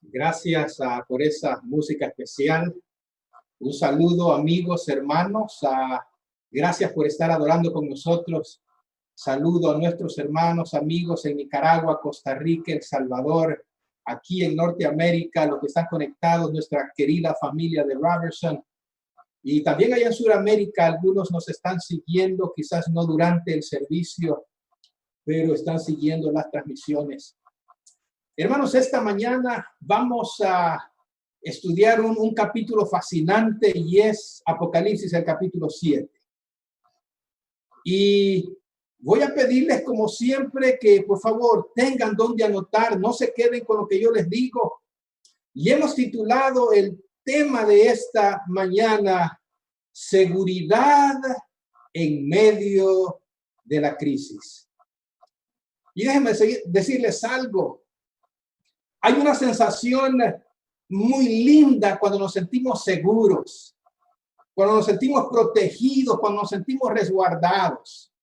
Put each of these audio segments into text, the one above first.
Gracias por esa música especial. Un saludo, amigos, hermanos. Gracias por estar adorando con nosotros. Saludo a nuestros hermanos, amigos en Nicaragua, Costa Rica, El Salvador, aquí en Norteamérica, los que están conectados, nuestra querida familia de Robertson. Y también allá en Sudamérica, algunos nos están siguiendo, quizás no durante el servicio, pero están siguiendo las transmisiones. Hermanos, esta mañana vamos a estudiar un capítulo fascinante y es Apocalipsis, el capítulo 7. Y voy a pedirles, como siempre, que por favor tengan donde anotar, no se queden con lo que yo les digo. Y hemos titulado el tema de esta mañana, Seguridad en medio de la crisis. Y déjenme decirles algo. Hay una sensación muy linda cuando nos sentimos seguros, cuando nos sentimos protegidos, cuando nos sentimos resguardados.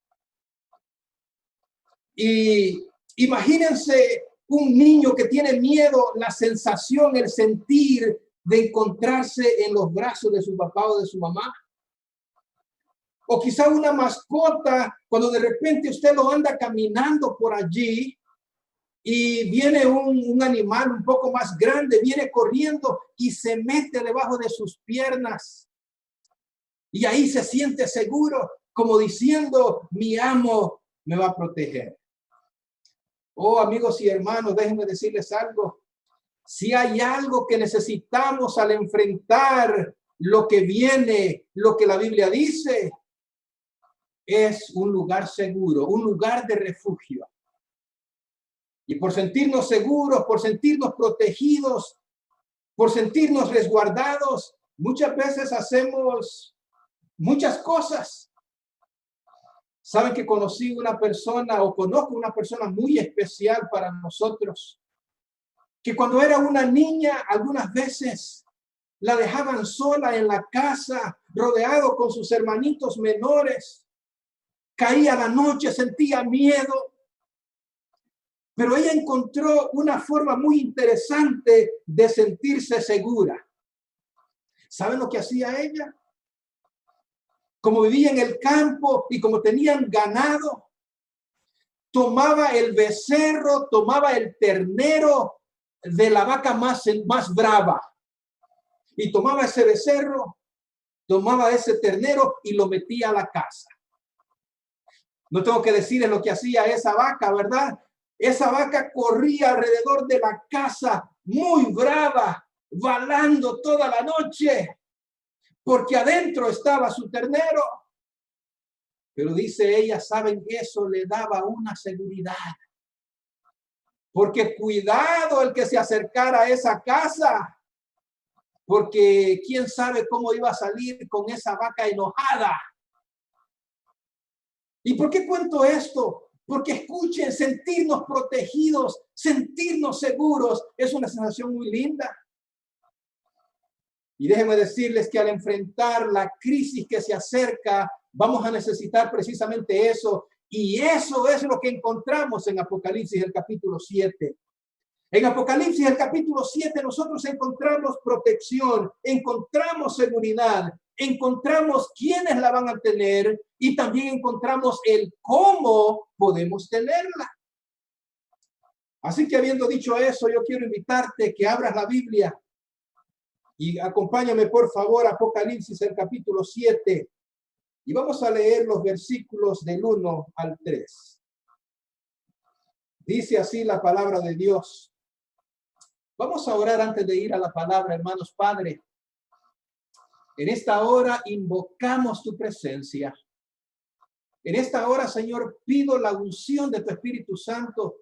Y imagínense un niño que tiene miedo, la sensación, el sentir de encontrarse en los brazos de su papá o de su mamá. O quizá una mascota, cuando de repente usted lo anda caminando por allí y viene un animal un poco más grande, viene corriendo y se mete debajo de sus piernas. Y ahí se siente seguro, como diciendo, mi amo me va a proteger. Oh, amigos y hermanos, déjenme decirles algo. Si hay algo que necesitamos al enfrentar lo que viene, lo que la Biblia dice, es un lugar seguro, un lugar de refugio. Y por sentirnos seguros, por sentirnos protegidos, por sentirnos resguardados, muchas veces hacemos muchas cosas. Saben que conocí una persona o conozco una persona muy especial para nosotros, que cuando era una niña, algunas veces la dejaban sola en la casa, rodeado con sus hermanitos menores. Caía la noche, sentía miedo. Pero ella encontró una forma muy interesante de sentirse segura. ¿Saben lo que hacía ella? Como vivía en el campo y como tenían ganado, tomaba el becerro, tomaba el ternero de la vaca más brava y tomaba ese becerro, tomaba ese ternero y lo metía a la casa. No tengo que decirles lo que hacía esa vaca, ¿verdad? Esa vaca corría alrededor de la casa muy brava, balando toda la noche, porque adentro estaba su ternero. Pero dice ella, ¿saben que eso le daba una seguridad? Porque cuidado el que se acercara a esa casa, porque quién sabe cómo iba a salir con esa vaca enojada. ¿Y por qué cuento esto? Porque escuchen, sentirnos protegidos, sentirnos seguros, es una sensación muy linda. Y déjenme decirles que al enfrentar la crisis que se acerca, vamos a necesitar precisamente eso. Y eso es lo que encontramos en Apocalipsis, el capítulo 7. En Apocalipsis, el capítulo 7, nosotros encontramos protección, encontramos seguridad, encontramos quiénes la van a tener y también encontramos el cómo podemos tenerla. Así que habiendo dicho eso, yo quiero invitarte que abras la Biblia y acompáñame por favor a Apocalipsis, el capítulo 7, y vamos a leer los versículos del 1 al 3. Dice así la palabra de Dios. Vamos a orar antes de ir a la palabra, hermanos. Padre, en esta hora invocamos tu presencia. En esta hora, Señor, pido la unción de tu Espíritu Santo,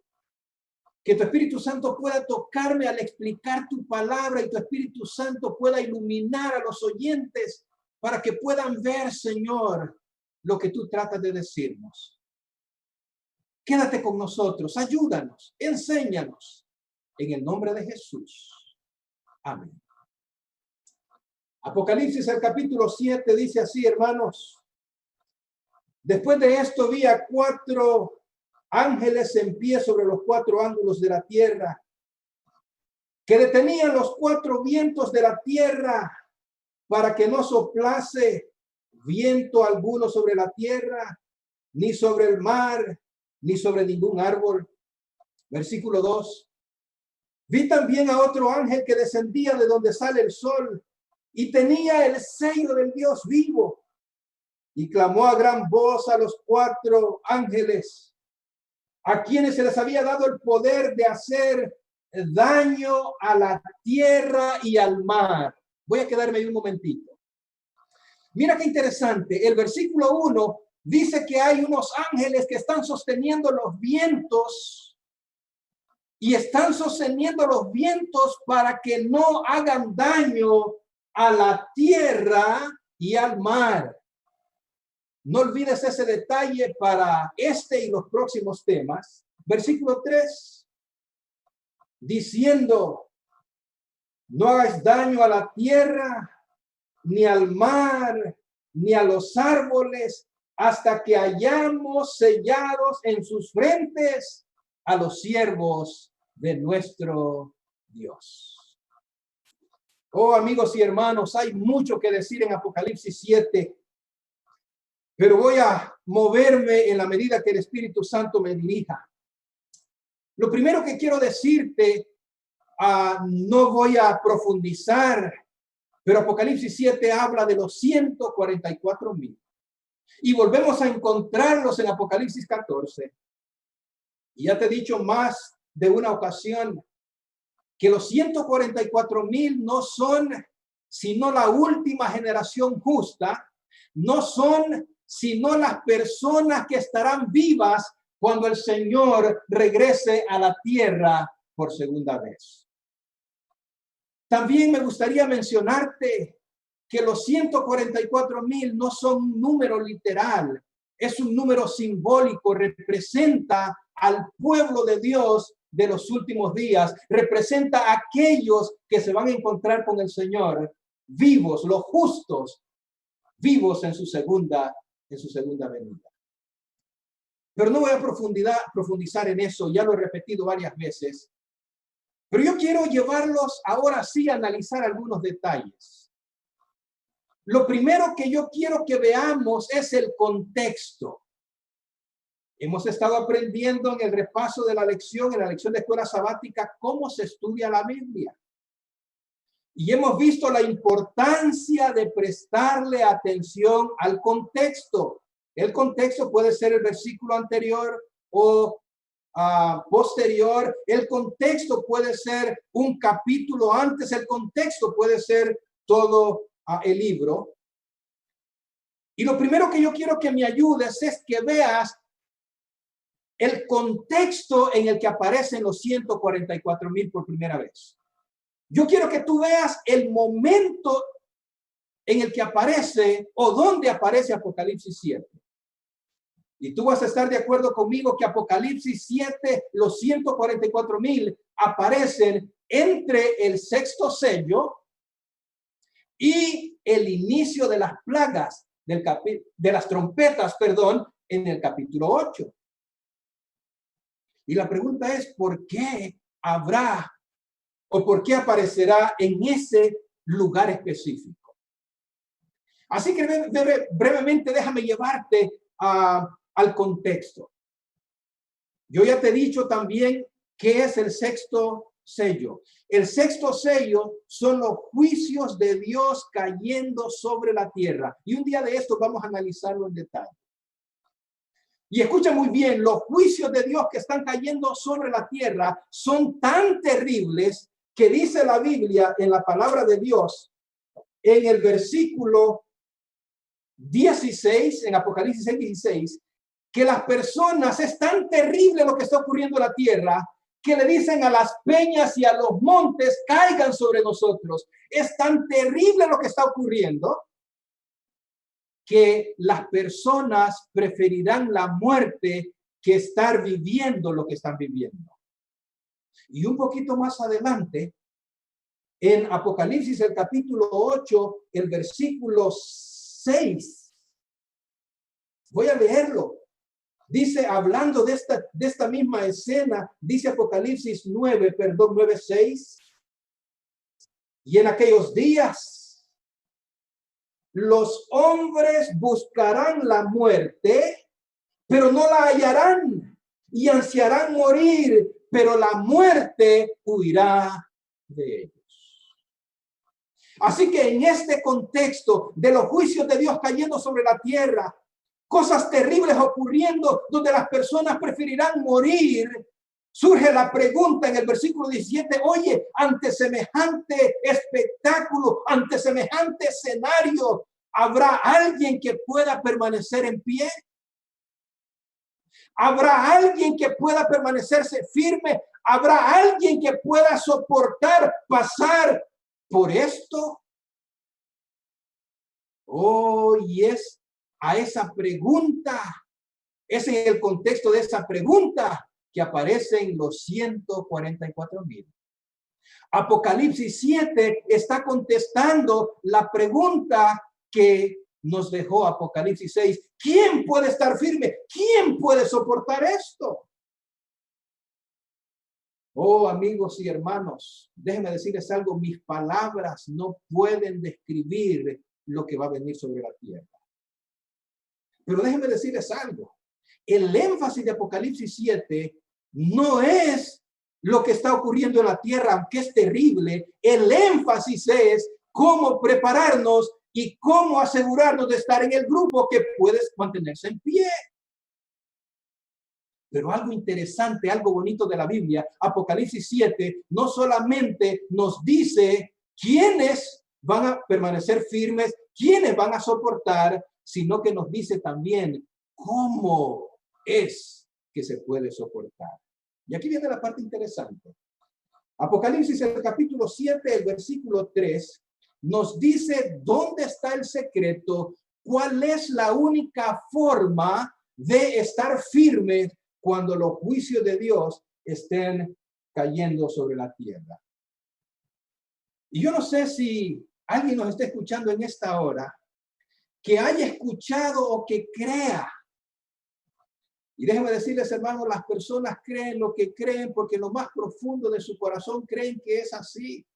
que tu Espíritu Santo pueda tocarme al explicar tu palabra y tu Espíritu Santo pueda iluminar a los oyentes para que puedan ver, Señor, lo que tú tratas de decirnos. Quédate con nosotros, ayúdanos, enséñanos. En el nombre de Jesús. Amén. Apocalipsis, el capítulo 7, dice así, hermanos. Después de esto vi a 4 ángeles en pie sobre los 4 ángulos de la tierra. que detenían los cuatro vientos de la tierra para que no soplase viento alguno sobre la tierra, ni sobre el mar, ni sobre ningún árbol. Versículo 2. Vi también a otro ángel que descendía de donde sale el sol y tenía el sello del Dios vivo, y clamó a gran voz a los cuatro ángeles, a quienes se les había dado el poder de hacer daño a la tierra y al mar. Voy a quedarme ahí un momentito. Mira qué interesante. El versículo 1 dice que hay unos ángeles que están sosteniendo los vientos, y están sosteniendo los vientos para que no hagan daño a la tierra y al mar. No olvides ese detalle para este y los próximos temas. Versículo 3, diciendo, no hagáis daño a la tierra, ni al mar, ni a los árboles, hasta que hayamos sellados en sus frentes a los siervos de nuestro Dios. Oh, amigos y hermanos, hay mucho que decir en Apocalipsis 7, pero voy a moverme en la medida que el Espíritu Santo me dirija. Lo primero que quiero decirte, no voy a profundizar, pero Apocalipsis 7 habla de los 144,000. Y volvemos a encontrarlos en Apocalipsis 14. Y ya te he dicho más de una ocasión que los 144,000 no son sino la última generación justa, no son sino las personas que estarán vivas cuando el Señor regrese a la tierra por segunda vez. También me gustaría mencionarte que los 144,000 no son un número literal, es un número simbólico, representa al pueblo de Dios de los últimos días, representa a aquellos que se van a encontrar con el Señor vivos, los justos, vivos en su segunda venida. Pero no voy a profundizar en eso, ya lo he repetido varias veces. Pero yo quiero llevarlos ahora sí a analizar algunos detalles. Lo primero que yo quiero que veamos es el contexto. Hemos estado aprendiendo en el repaso de la lección, en la lección de escuela sabática, cómo se estudia la Biblia. Y hemos visto la importancia de prestarle atención al contexto. El contexto puede ser el versículo anterior o posterior. El contexto puede ser un capítulo antes. El contexto puede ser todo el libro. Y lo primero que yo quiero que me ayudes es que veas el contexto en el que aparecen los 144,000 por primera vez. Yo quiero que tú veas el momento en el que aparece o donde aparece Apocalipsis 7. Y tú vas a estar de acuerdo conmigo que Apocalipsis 7, los 144,000 aparecen entre el sexto sello y el inicio de las plagas, de las trompetas, en el capítulo 8. Y la pregunta es, ¿por qué habrá o por qué aparecerá en ese lugar específico? Así que brevemente déjame llevarte al contexto. Yo ya te he dicho también qué es el sexto sello. El sexto sello son los juicios de Dios cayendo sobre la tierra. Y un día de esto vamos a analizarlo en detalle. Y escucha muy bien, los juicios de Dios que están cayendo sobre la tierra son tan terribles que dice la Biblia en la palabra de Dios, en el versículo 16, en Apocalipsis 16, que las personas, es tan terrible lo que está ocurriendo en la tierra, que le dicen a las peñas y a los montes, caigan sobre nosotros. Es tan terrible lo que está ocurriendo, que las personas preferirán la muerte que estar viviendo lo que están viviendo. Y un poquito más adelante, en Apocalipsis, el capítulo 8, el versículo 6, voy a leerlo. Dice, hablando de esta misma escena, dice Apocalipsis 9:6, Y en aquellos días, los hombres buscarán la muerte, pero no la hallarán, y ansiarán morir, pero la muerte huirá de ellos. Así que en este contexto de los juicios de Dios cayendo sobre la tierra, cosas terribles ocurriendo donde las personas preferirán morir, surge la pregunta en el versículo 17, oye, ante semejante espectáculo, ante semejante escenario, ¿habrá alguien que pueda permanecer en pie? ¿Habrá alguien que pueda permanecerse firme? ¿Habrá alguien que pueda soportar pasar por esto? Oh, y es a esa pregunta, es en el contexto de esa pregunta que aparecen los 144,000. Apocalipsis 7 está contestando la pregunta que nos dejó Apocalipsis 6. ¿Quién puede estar firme? ¿Quién puede soportar esto? Oh, amigos y hermanos, déjenme decirles algo. Mis palabras no pueden describir lo que va a venir sobre la tierra. Pero déjenme decirles algo. El énfasis de Apocalipsis 7 no es lo que está ocurriendo en la tierra, aunque es terrible. El énfasis es cómo prepararnos y cómo asegurarnos de estar en el grupo que puede mantenerse en pie. Pero algo interesante, algo bonito de la Biblia, Apocalipsis 7, no solamente nos dice quiénes van a permanecer firmes, quiénes van a soportar, sino que nos dice también cómo es que se puede soportar. Y aquí viene la parte interesante. Apocalipsis, el capítulo 7, el versículo 3, nos dice dónde está el secreto, cuál es la única forma de estar firmes cuando los juicios de Dios estén cayendo sobre la tierra. Y yo no sé si alguien nos está escuchando en esta hora, que haya escuchado o que crea. Y déjenme decirles, hermanos, las personas creen lo que creen porque en lo más profundo de su corazón creen que es así.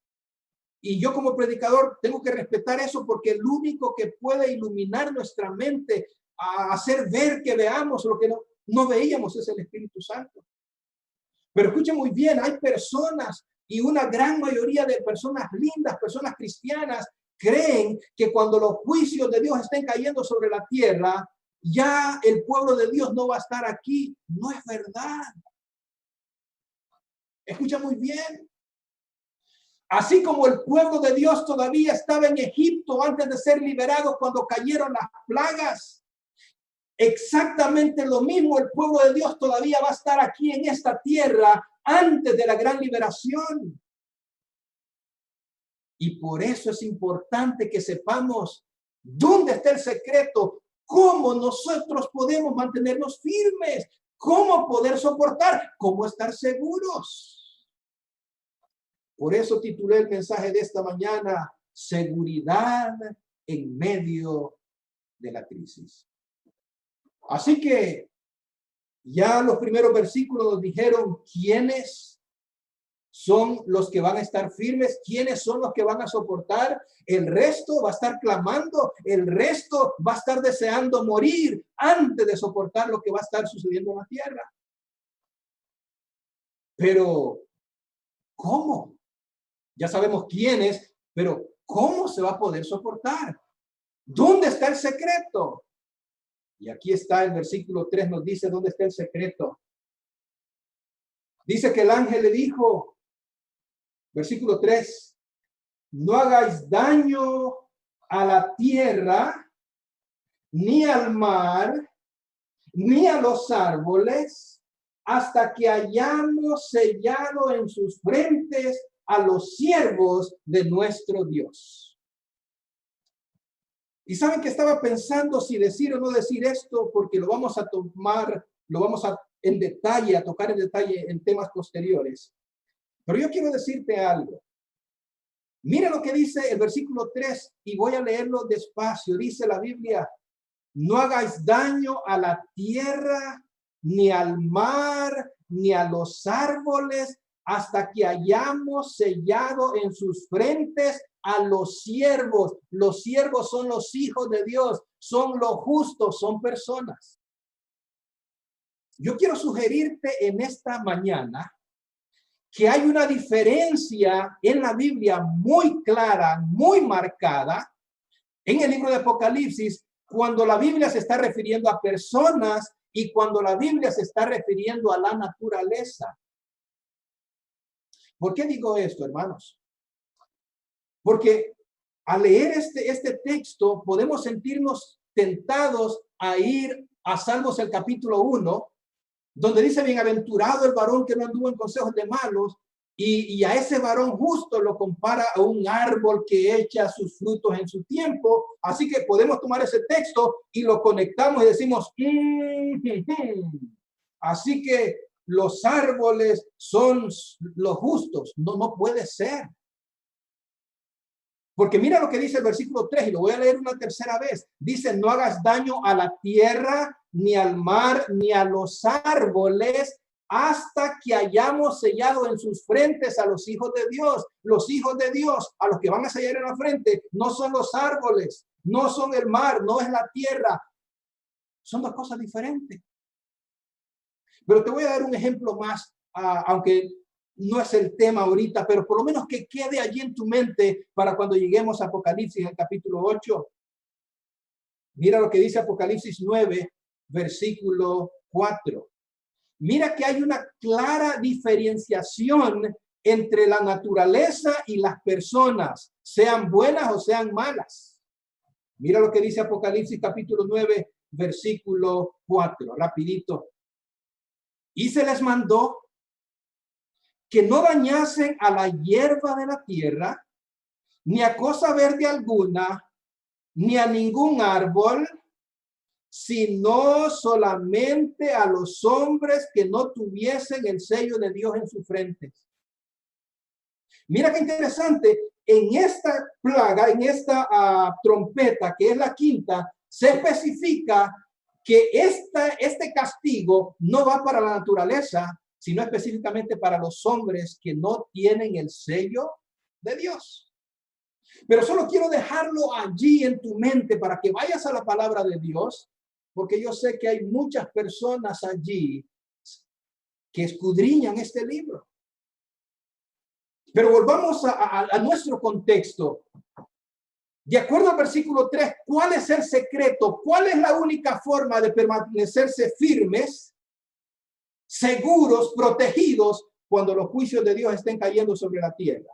Y yo como predicador tengo que respetar eso porque el único que puede iluminar nuestra mente a hacer ver que veamos lo que no veíamos es el Espíritu Santo. Pero escuchen muy bien, hay personas y una gran mayoría de personas lindas, personas cristianas, creen que cuando los juicios de Dios estén cayendo sobre la tierra, ya el pueblo de Dios no va a estar aquí. No es verdad. Escucha muy bien. Así como el pueblo de Dios todavía estaba en Egipto antes de ser liberado cuando cayeron las plagas, exactamente lo mismo el pueblo de Dios todavía va a estar aquí en esta tierra antes de la gran liberación. Y por eso es importante que sepamos dónde está el secreto, cómo nosotros podemos mantenernos firmes, cómo poder soportar, cómo estar seguros. Por eso titulé el mensaje de esta mañana, seguridad en medio de la crisis. Así que ya los primeros versículos nos dijeron quiénes son los que van a estar firmes, quiénes son los que van a soportar. El resto va a estar clamando, el resto va a estar deseando morir antes de soportar lo que va a estar sucediendo en la tierra. Pero, ¿cómo? Ya sabemos quiénes, pero ¿cómo se va a poder soportar? ¿Dónde está el secreto? Y aquí está el versículo 3, nos dice dónde está el secreto. Dice que el ángel le dijo, versículo 3, no hagáis daño a la tierra, ni al mar, ni a los árboles, hasta que hayamos sellado en sus frentes a los siervos de nuestro Dios. Y saben que estaba pensando si decir o no decir esto, porque lo vamos a tomar, lo vamos a en detalle, a tocar en detalle en temas posteriores. Pero yo quiero decirte algo. Mira lo que dice el versículo 3 y voy a leerlo despacio. Dice la Biblia, no hagáis daño a la tierra, ni al mar, ni a los árboles, hasta que hayamos sellado en sus frentes a los siervos. Los siervos son los hijos de Dios, son los justos, son personas. Yo quiero sugerirte en esta mañana que hay una diferencia en la Biblia muy clara, muy marcada, en el libro de Apocalipsis, cuando la Biblia se está refiriendo a personas y cuando la Biblia se está refiriendo a la naturaleza. ¿Por qué digo esto, hermanos? Porque al leer este texto podemos sentirnos tentados a ir a Salmos el capítulo 1, donde dice: bienaventurado el varón que no anduvo en consejos de malos, y a ese varón justo lo compara a un árbol que echa sus frutos en su tiempo. Así que podemos tomar ese texto y lo conectamos y decimos: así que los árboles son los justos. No, no puede ser. Porque mira lo que dice el versículo 3, y lo voy a leer una tercera vez. Dice: no hagas daño a la tierra, ni al mar, ni a los árboles, hasta que hayamos sellado en sus frentes a los hijos de Dios. Los hijos de Dios, a los que van a sellar en la frente, no son los árboles, no son el mar, no es la tierra. Son dos cosas diferentes. Pero te voy a dar un ejemplo más, aunque no es el tema ahorita, pero por lo menos que quede allí en tu mente para cuando lleguemos a Apocalipsis, el capítulo 8. Mira lo que dice Apocalipsis 9, versículo 4. Mira que hay una clara diferenciación entre la naturaleza y las personas, sean buenas o sean malas. Mira lo que dice Apocalipsis capítulo 9, versículo 4, rapidito. Y se les mandó que no dañasen a la hierba de la tierra, ni a cosa verde alguna, ni a ningún árbol, sino solamente a los hombres que no tuviesen el sello de Dios en sus frentes. Mira qué interesante, en esta plaga, en esta trompeta, que es la quinta, se especifica que este castigo no va para la naturaleza, sino específicamente para los hombres que no tienen el sello de Dios. Pero solo quiero dejarlo allí en tu mente para que vayas a la palabra de Dios, porque yo sé que hay muchas personas allí que escudriñan este libro. Pero volvamos a nuestro contexto. De acuerdo al versículo 3, ¿cuál es el secreto? ¿Cuál es la única forma de permanecerse firmes, seguros, protegidos, cuando los juicios de Dios estén cayendo sobre la tierra?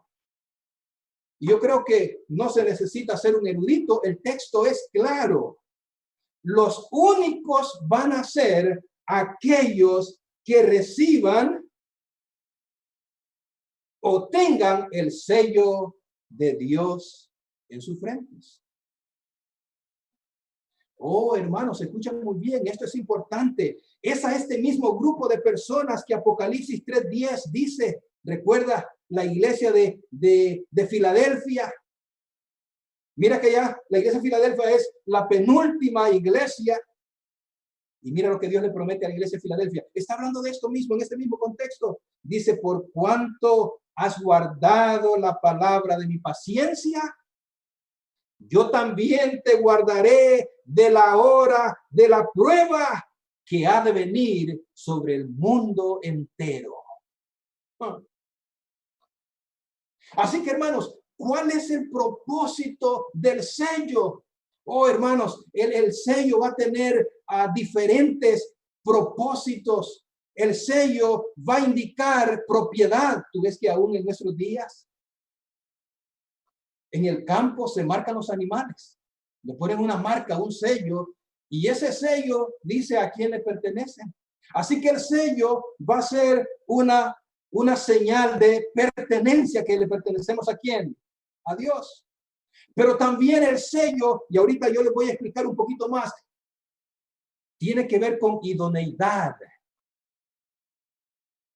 Y yo creo que no se necesita ser un erudito, el texto es claro. Los únicos van a ser aquellos que reciban o tengan el sello de Dios en sus frentes. Oh, hermanos, escuchan muy bien, esto es importante. Es a este mismo grupo de personas que Apocalipsis 3:10 dice, recuerda la iglesia de Filadelfia. Mira que ya la iglesia de Filadelfia es la penúltima iglesia. Y mira lo que Dios le promete a la iglesia de Filadelfia. Está hablando de esto mismo, en este mismo contexto. Dice: por cuanto has guardado la palabra de mi paciencia, yo también te guardaré de la hora de la prueba que ha de venir sobre el mundo entero. Así que, hermanos, ¿cuál es el propósito del sello? Oh, hermanos, el sello va a tener diferentes propósitos. El sello va a indicar propiedad. Tú ves que aún en nuestros días, en el campo se marcan los animales. Le ponen una marca, un sello, y ese sello dice a quién le pertenece. Así que el sello va a ser una señal de pertenencia, que le pertenecemos a quién, a Dios. Pero también el sello, y ahorita yo les voy a explicar un poquito más, tiene que ver con idoneidad.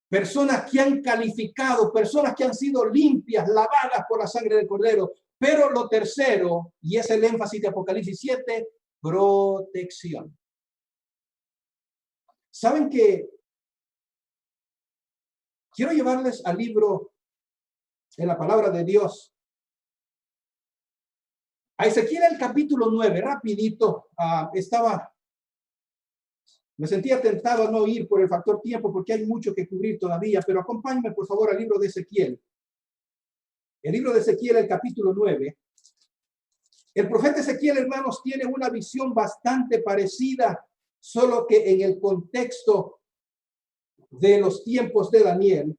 Personas que han calificado, personas que han sido limpias, lavadas por la sangre del Cordero. Pero lo tercero, y es el énfasis de Apocalipsis 7, protección. ¿Saben que Quiero llevarles al libro de la palabra de Dios. A Ezequiel el capítulo 9, rapidito. Me sentía tentado a no ir por el factor tiempo porque hay mucho que cubrir todavía, pero acompáñenme por favor al libro de Ezequiel. El libro de Ezequiel, el capítulo 9. El profeta Ezequiel, hermanos, tiene una visión bastante parecida, solo que en el contexto de los tiempos de Daniel.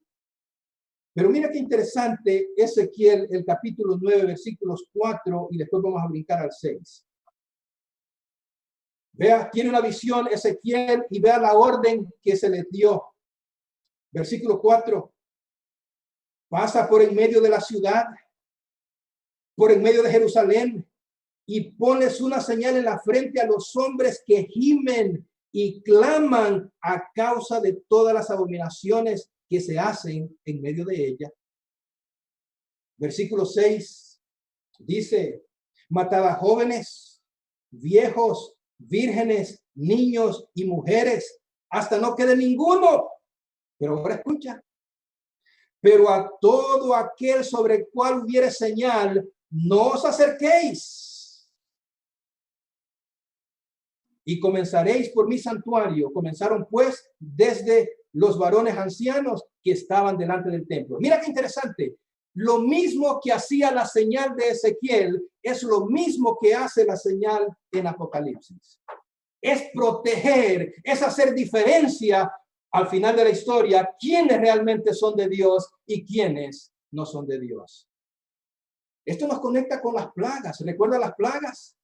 Pero mira qué interesante Ezequiel, el capítulo 9, versículos 4, y después vamos a brincar al 6. Vea, tiene una visión Ezequiel y vea la orden que se le dio. Versículo 4. Pasa por en medio de la ciudad, por en medio de Jerusalén, y pones una señal en la frente a los hombres que gimen y claman a causa de todas las abominaciones que se hacen en medio de ella. Versículo 6 dice: matad a jóvenes, viejos, vírgenes, niños y mujeres, hasta no quede ninguno. Pero ahora escucha: pero a todo aquel sobre el cual hubiere señal, no os acerquéis. Y comenzaréis por mi santuario. Comenzaron pues desde los varones ancianos que estaban delante del templo. Mira qué interesante. Lo mismo que hacía la señal de Ezequiel es lo mismo que hace la señal en Apocalipsis. Es proteger, es hacer diferencia al final de la historia quiénes realmente son de Dios y quiénes no son de Dios. Esto nos conecta con las plagas. ¿Recuerda las plagas?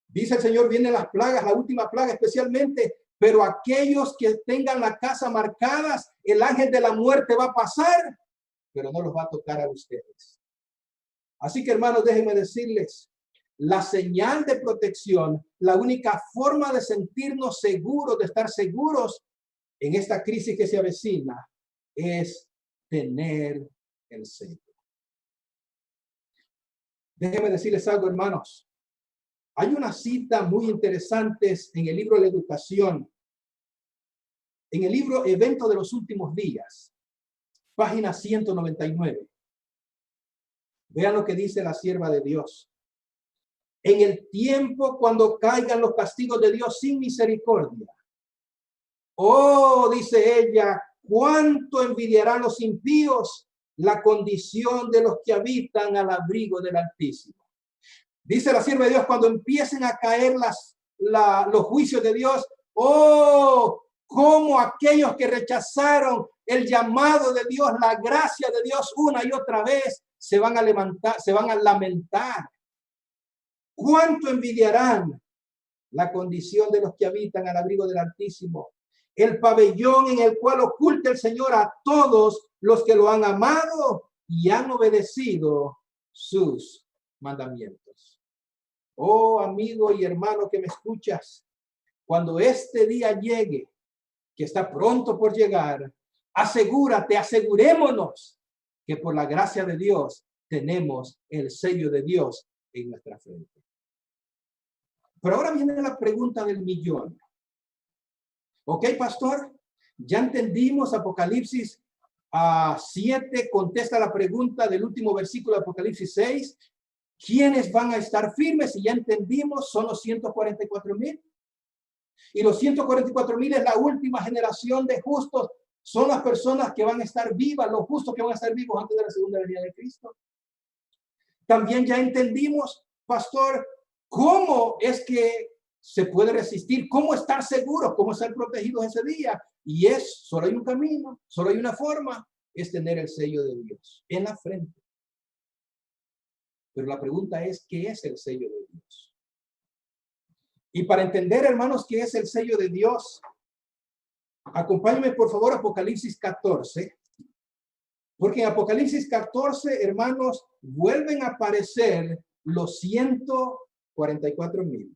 Dice el Señor, vienen las plagas, la última plaga especialmente, pero aquellos que tengan la casa marcadas, el ángel de la muerte va a pasar, pero no los va a tocar a ustedes. Así que, hermanos, déjenme decirles, la señal de protección, la única forma de sentirnos seguros, de estar seguros en esta crisis que se avecina, es tener el sello. Déjenme decirles algo, hermanos. Hay unas citas muy interesantes en el libro de la educación, en el libro Evento de los Últimos Días, página 199. Vean lo que dice la sierva de Dios. En el tiempo cuando caigan los castigos de Dios sin misericordia. Oh, dice ella, cuánto envidiarán los impíos la condición de los que habitan al abrigo del Altísimo. Dice la sierva de Dios, cuando empiecen a caer los juicios de Dios, oh, como aquellos que rechazaron el llamado de Dios, la gracia de Dios una y otra vez, se van a levantar, se van a lamentar. Cuánto envidiarán la condición de los que habitan al abrigo del Altísimo, el pabellón en el cual oculta el Señor a todos los que lo han amado y han obedecido sus mandamientos. Oh, amigo y hermano que me escuchas, cuando este día llegue, que está pronto por llegar, asegúrate, asegurémonos que por la gracia de Dios tenemos el sello de Dios en nuestra frente. Pero ahora viene la pregunta del millón. Ok, pastor, ya entendimos Apocalipsis 7, contesta la pregunta del último versículo de Apocalipsis 6. ¿Quiénes van a estar firmes? Y ya entendimos, son los 144,000. Y los 144,000 es la última generación de justos. Son las personas que van a estar vivas, los justos que van a estar vivos antes de la segunda venida de Cristo. También ya entendimos, pastor, cómo es que se puede resistir, cómo estar seguros, cómo estar protegidos ese día. Y solo hay un camino, solo hay una forma, es tener el sello de Dios en la frente. Pero la pregunta es, ¿qué es el sello de Dios? Y para entender, hermanos, qué es el sello de Dios, acompáñenme por favor a Apocalipsis 14. Porque en Apocalipsis 14, hermanos, vuelven a aparecer los 144,000.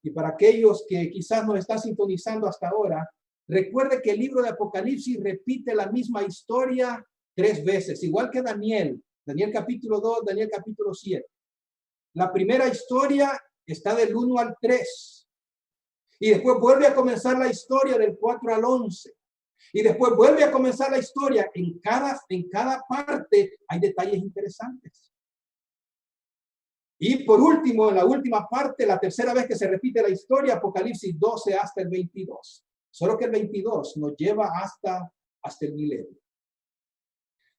Y para aquellos que quizás no están sintonizando hasta ahora, recuerde que el libro de Apocalipsis repite la misma historia 3 veces, igual que Daniel. Daniel capítulo 2, Daniel capítulo 7. La primera historia está del 1 al 3. Y después vuelve a comenzar la historia del 4 al 11. Y después vuelve a comenzar la historia. En cada parte hay detalles interesantes. Y por último, en la última parte, la tercera vez que se repite la historia, Apocalipsis 12 hasta el 22. Solo que el 22 nos lleva hasta el milenio.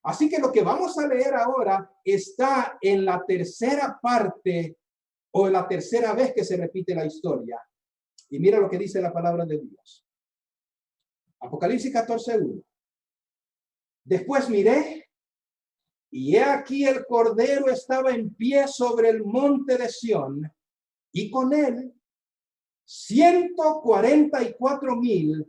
Así que lo que vamos a leer ahora está en la tercera parte o en la tercera vez que se repite la historia. Y mira lo que dice la palabra de Dios. Apocalipsis 14:1. Después miré, y he aquí el Cordero estaba en pie sobre el monte de Sión, y con él 144,000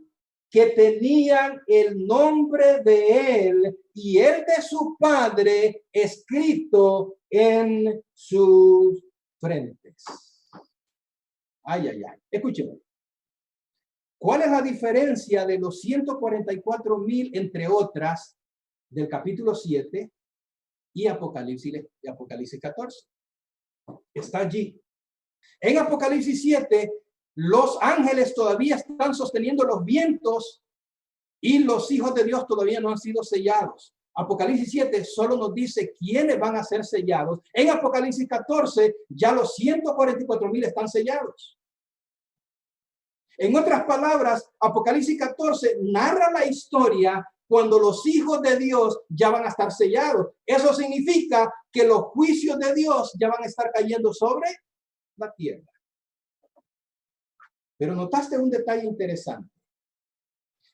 que tenían el nombre de él y el de su padre escrito en sus frentes. Ay, ay, ay. Escúcheme. ¿Cuál es la diferencia de los 144,000, entre otras, del capítulo 7 y Apocalipsis 14? Está allí. En Apocalipsis 7, los ángeles todavía están sosteniendo los vientos y los hijos de Dios todavía no han sido sellados. Apocalipsis 7 solo nos dice quiénes van a ser sellados. En Apocalipsis 14 ya los 144,000 están sellados. En otras palabras, Apocalipsis 14 narra la historia cuando los hijos de Dios ya van a estar sellados. Eso significa que los juicios de Dios ya van a estar cayendo sobre la tierra. Pero notaste un detalle interesante.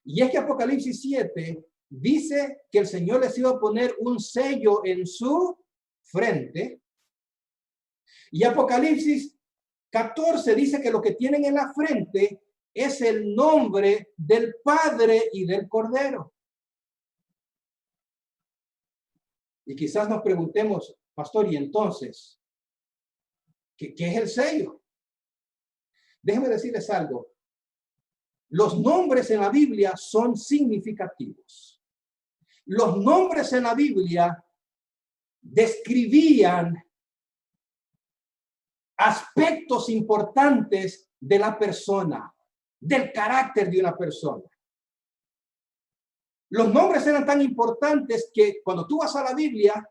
Y es que Apocalipsis 7 dice que el Señor les iba a poner un sello en su frente. Y Apocalipsis 14 dice que lo que tienen en la frente es el nombre del Padre y del Cordero. Y quizás nos preguntemos, pastor, ¿y entonces qué es el sello? Déjenme decirles algo. Los nombres en la Biblia son significativos. Los nombres en la Biblia describían aspectos importantes de la persona, del carácter de una persona. Los nombres eran tan importantes que cuando tú vas a la Biblia,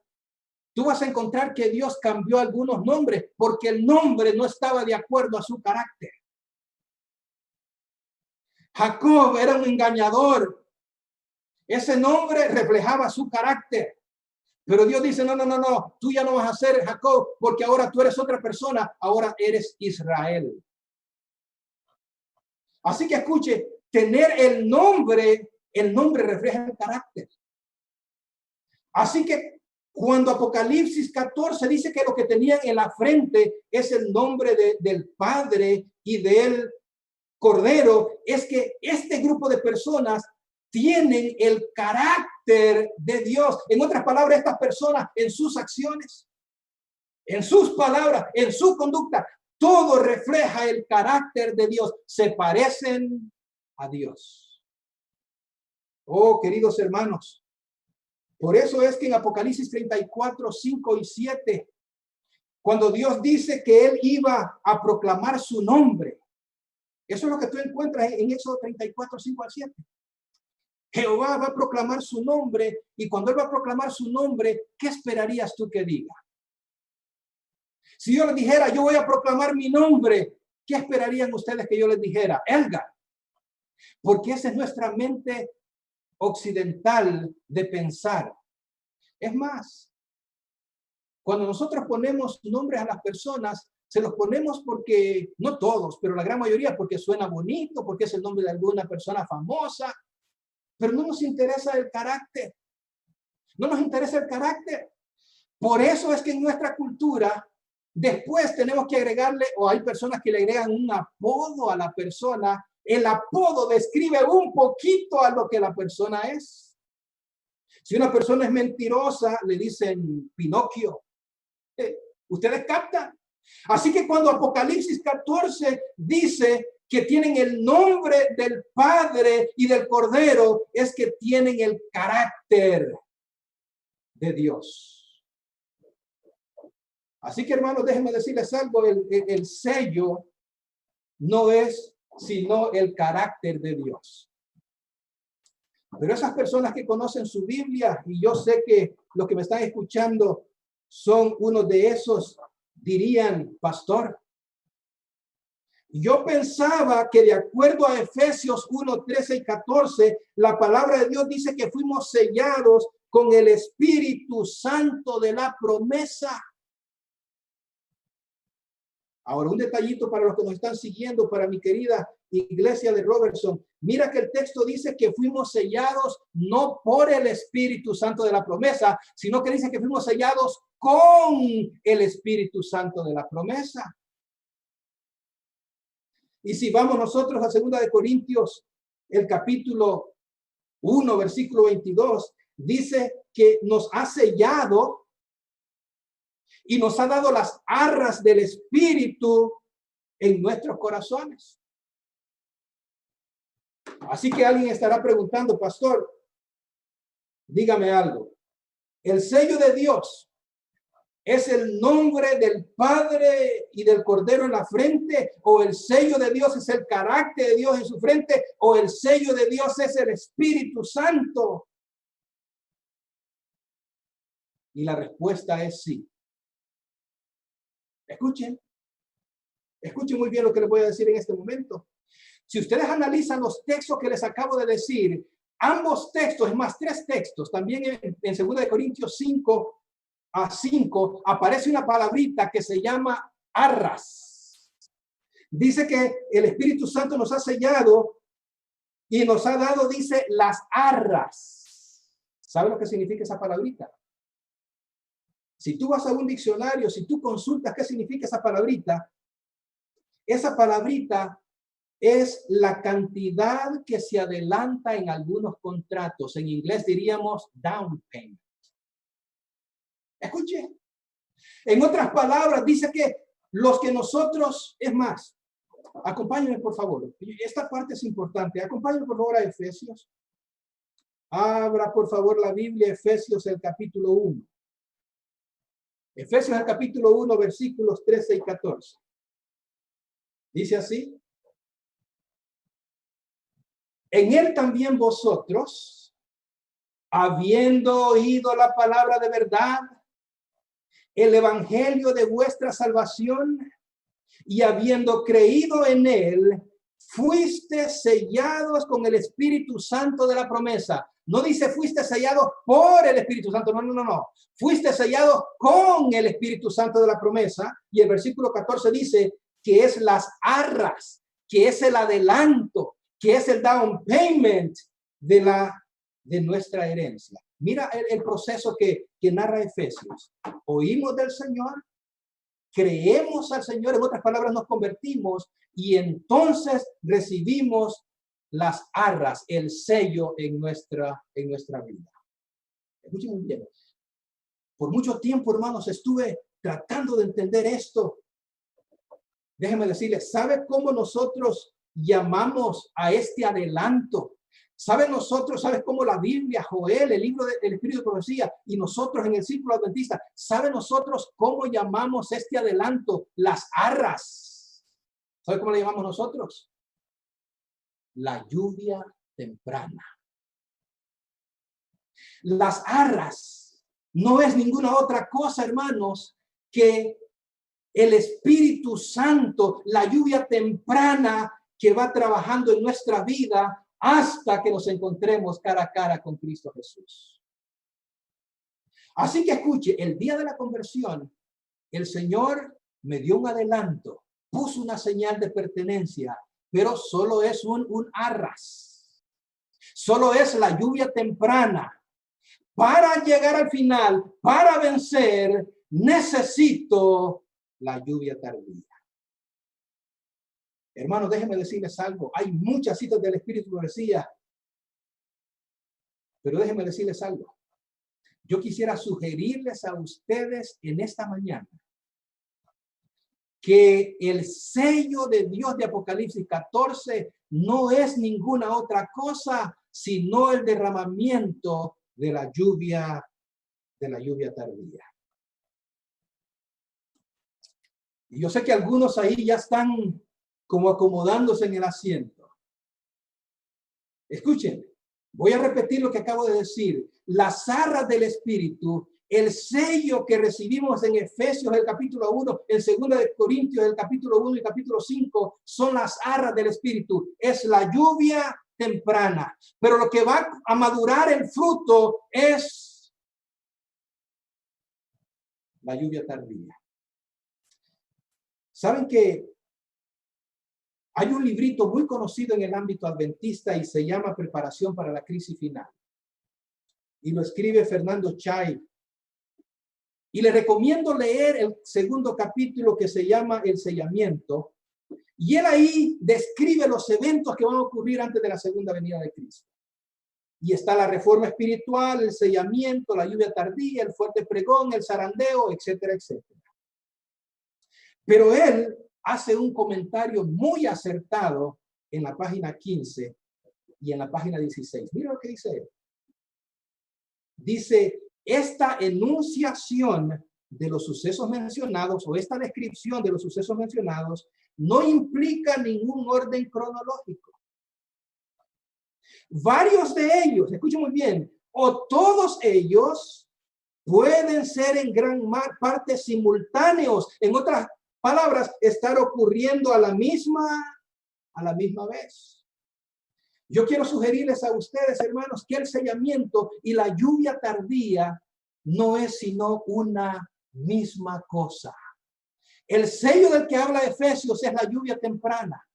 tú vas a encontrar que Dios cambió algunos nombres porque el nombre no estaba de acuerdo a su carácter. Jacob era un engañador. Ese nombre reflejaba su carácter. Pero Dios dice, no, tú ya no vas a ser Jacob porque ahora tú eres otra persona, ahora eres Israel. Así que escuche, tener el nombre refleja el carácter. Así que cuando Apocalipsis 14 dice que lo que tenían en la frente es el nombre del Padre y del Cordero, es que este grupo de personas tienen el carácter de Dios. En otras palabras, estas personas en sus acciones, en sus palabras, en su conducta, todo refleja el carácter de Dios. Se parecen a Dios. Oh, queridos hermanos, por eso es que en Apocalipsis 34, 5 y 7, cuando Dios dice que Él iba a proclamar su nombre, eso es lo que tú encuentras en Éxodo 34, 5 al 7. Jehová va a proclamar su nombre y cuando Él va a proclamar su nombre, ¿qué esperarías tú que diga? Si yo les dijera, yo voy a proclamar mi nombre, ¿qué esperarían ustedes que yo les dijera? Elgar. Porque esa es nuestra mente occidental de pensar. Es más, cuando nosotros ponemos nombres a las personas, se los ponemos porque, no todos, pero la gran mayoría, porque suena bonito, porque es el nombre de alguna persona famosa, pero no nos interesa el carácter. No nos interesa el carácter. Por eso es que en nuestra cultura, después tenemos que agregarle, o hay personas que le agregan un apodo a la persona. El apodo describe un poquito a lo que la persona es. Si una persona es mentirosa, le dicen Pinocchio. ¿Ustedes captan? Así que cuando Apocalipsis 14 dice que tienen el nombre del Padre y del Cordero, es que tienen el carácter de Dios. Así que, hermanos, déjenme decirles algo, el sello no es sino el carácter de Dios. Pero esas personas que conocen su Biblia, y yo sé que los que me están escuchando son uno de esos, dirían, pastor, yo pensaba que de acuerdo a Efesios 1, 13 y 14, la palabra de Dios dice que fuimos sellados con el Espíritu Santo de la promesa. Ahora, un detallito para los que nos están siguiendo, para mi querida iglesia de Robertson. Mira que el texto dice que fuimos sellados no por el Espíritu Santo de la promesa, sino que dice que fuimos sellados con el Espíritu Santo de la promesa. Y si vamos nosotros a 2 de Corintios, el capítulo 1, versículo 22, dice que nos ha sellado y nos ha dado las arras del Espíritu en nuestros corazones. Así que alguien estará preguntando, pastor, dígame algo. ¿El sello de Dios es el nombre del Padre y del Cordero en la frente? ¿O el sello de Dios es el carácter de Dios en su frente? ¿O el sello de Dios es el Espíritu Santo? Y la respuesta es sí. Escuchen muy bien lo que les voy a decir en este momento. Si ustedes analizan los textos que les acabo de decir, ambos textos, es más, 3 textos, también en 2 de Corintios 5 a 5, aparece una palabrita que se llama arras. Dice que el Espíritu Santo nos ha sellado y nos ha dado, dice, las arras. ¿Sabe lo que significa esa palabrita? Si tú vas a un diccionario, si tú consultas qué significa esa palabrita es la cantidad que se adelanta en algunos contratos. En inglés diríamos down payment. Escuche. En otras palabras, dice que los que nosotros, es más, acompáñenme por favor. Esta parte es importante. Acompáñenme por favor a Efesios. Abra por favor la Biblia, Efesios el capítulo 1. Efesios el capítulo 1, versículos 13 y 14. Dice así. En él también vosotros, habiendo oído la palabra de verdad, el evangelio de vuestra salvación, y habiendo creído en él, fuiste sellados con el Espíritu Santo de la promesa. No dice fuiste sellados por el Espíritu Santo, no. Fuiste sellados con el Espíritu Santo de la promesa. Y el versículo 14 dice que es las arras, que es el adelanto, que es el down payment de nuestra herencia. Mira el proceso que narra Efesios. Oímos del Señor, creemos al Señor, en otras palabras nos convertimos y entonces recibimos las arras, el sello en nuestra vida. Escuchen muy bien. Por mucho tiempo, hermanos, estuve tratando de entender esto. Déjenme decirles, ¿sabe cómo nosotros llamamos a este adelanto? ¿Sabes cómo la Biblia, Joel, el libro del Espíritu de Profecía y nosotros en el Círculo Adventista, ¿sabe nosotros cómo llamamos este adelanto? Las arras. ¿Sabe cómo le llamamos nosotros? La lluvia temprana. Las arras no es ninguna otra cosa, hermanos, que el Espíritu Santo, la lluvia temprana que va trabajando en nuestra vida hasta que nos encontremos cara a cara con Cristo Jesús. Así que escuche, el día de la conversión, el Señor me dio un adelanto, puso una señal de pertenencia, pero solo es un arras. Solo es la lluvia temprana. Para llegar al final, para vencer, necesito la lluvia tardía. Hermanos, déjenme decirles algo. Hay muchas citas del Espíritu de Profecía, pero déjenme decirles algo. Yo quisiera sugerirles a ustedes en esta mañana que el sello de Dios de Apocalipsis 14 no es ninguna otra cosa sino el derramamiento de la lluvia tardía. Y yo sé que algunos ahí ya están como acomodándose en el asiento. Escuchen, Voy a repetir lo que acabo de decir. Las arras del Espíritu, el sello que recibimos en Efesios, el capítulo 1, en 2 de Corintios, el capítulo 1 y capítulo 5, son las arras del Espíritu. Es la lluvia temprana. Pero lo que va a madurar el fruto es la lluvia tardía. ¿Saben que hay un librito muy conocido en el ámbito adventista y se llama Preparación para la crisis final? Y lo escribe Fernando Chay. Y le recomiendo leer el segundo capítulo que se llama El sellamiento. Y él ahí describe los eventos que van a ocurrir antes de la segunda venida de Cristo. Y está la reforma espiritual, el sellamiento, la lluvia tardía, el fuerte pregón, el zarandeo, etcétera, etcétera. Pero él hace un comentario muy acertado en la página 15 y en la página 16. Mira lo que dice él. Dice, esta enunciación de los sucesos mencionados o esta descripción de los sucesos mencionados no implica ningún orden cronológico. Varios de ellos, escuchen muy bien, o todos ellos pueden ser en gran parte simultáneos. En otras palabras, estar ocurriendo a la misma vez. Yo quiero sugerirles a ustedes, hermanos, que el sellamiento y la lluvia tardía no es sino una misma cosa. El sello del que habla Efesios es la lluvia temprana,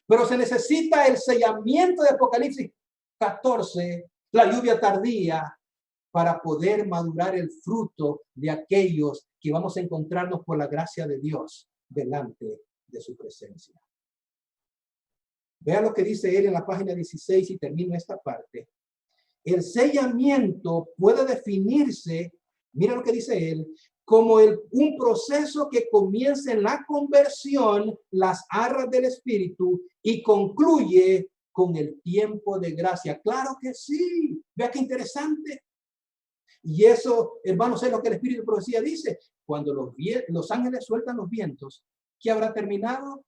pero se necesita el sellamiento de Apocalipsis 14, la lluvia tardía, para poder madurar el fruto de aquellos que vamos a encontrarnos por la gracia de Dios delante de su presencia. Vean lo que dice él en la página 16 y termino esta parte. El sellamiento puede definirse, mira lo que dice él, como un proceso que comienza en la conversión, las arras del Espíritu, y concluye con el tiempo de gracia. Claro que sí. Vea qué interesante. Y eso, hermanos, es lo que el Espíritu de Profecía dice. Cuando los ángeles sueltan los vientos, ¿qué habrá terminado?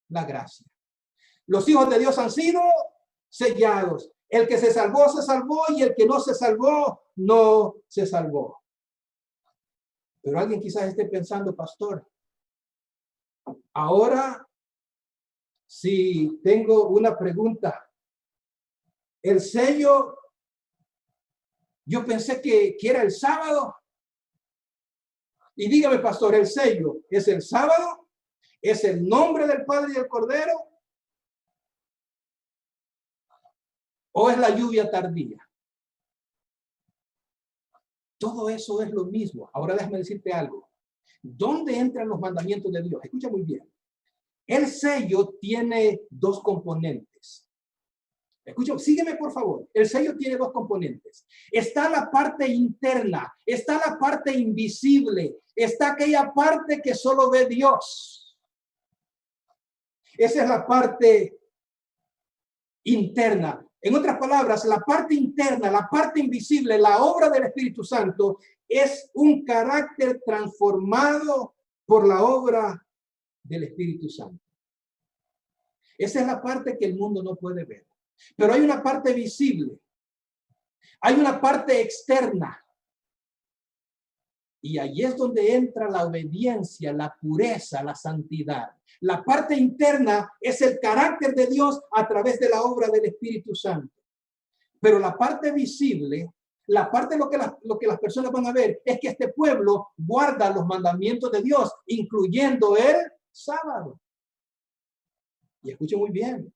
La gracia. Los hijos de Dios han sido sellados. El que se salvó, y el que no se salvó, no se salvó. Pero alguien quizás esté pensando, pastor, ahora si tengo una pregunta. El sello, yo pensé que era el sábado. Y dígame, pastor, ¿el sello es el sábado? ¿Es el nombre del Padre y del Cordero? ¿O es la lluvia tardía? Todo eso es lo mismo. Ahora déjame decirte algo. ¿Dónde entran los mandamientos de Dios? Escucha muy bien. El sello tiene dos componentes. Escucha, sígueme por favor. El sello tiene dos componentes. Está la parte interna, está la parte invisible, está aquella parte que solo ve Dios. Esa es la parte interna. En otras palabras, la parte interna, la parte invisible, la obra del Espíritu Santo es un carácter transformado por la obra del Espíritu Santo. Esa es la parte que el mundo no puede ver. Pero hay una parte visible. Hay una parte externa. Y ahí es donde entra la obediencia, la pureza, la santidad. La parte interna es el carácter de Dios a través de la obra del Espíritu Santo. Pero la parte visible, la parte lo que las personas van a ver es que este pueblo guarda los mandamientos de Dios, incluyendo el sábado. Y escuchen muy bien,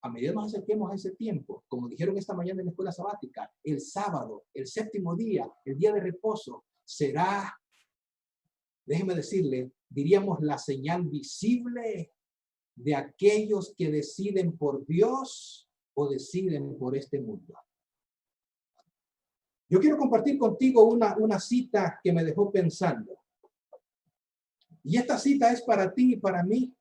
a medida que nos acerquemos a ese tiempo, como dijeron esta mañana en la escuela sabática, el sábado, el séptimo día, el día de reposo, será, déjeme decirle, diríamos la señal visible de aquellos que deciden por Dios o deciden por este mundo. Yo quiero compartir contigo una cita que me dejó pensando. Y esta cita es para ti y para mí.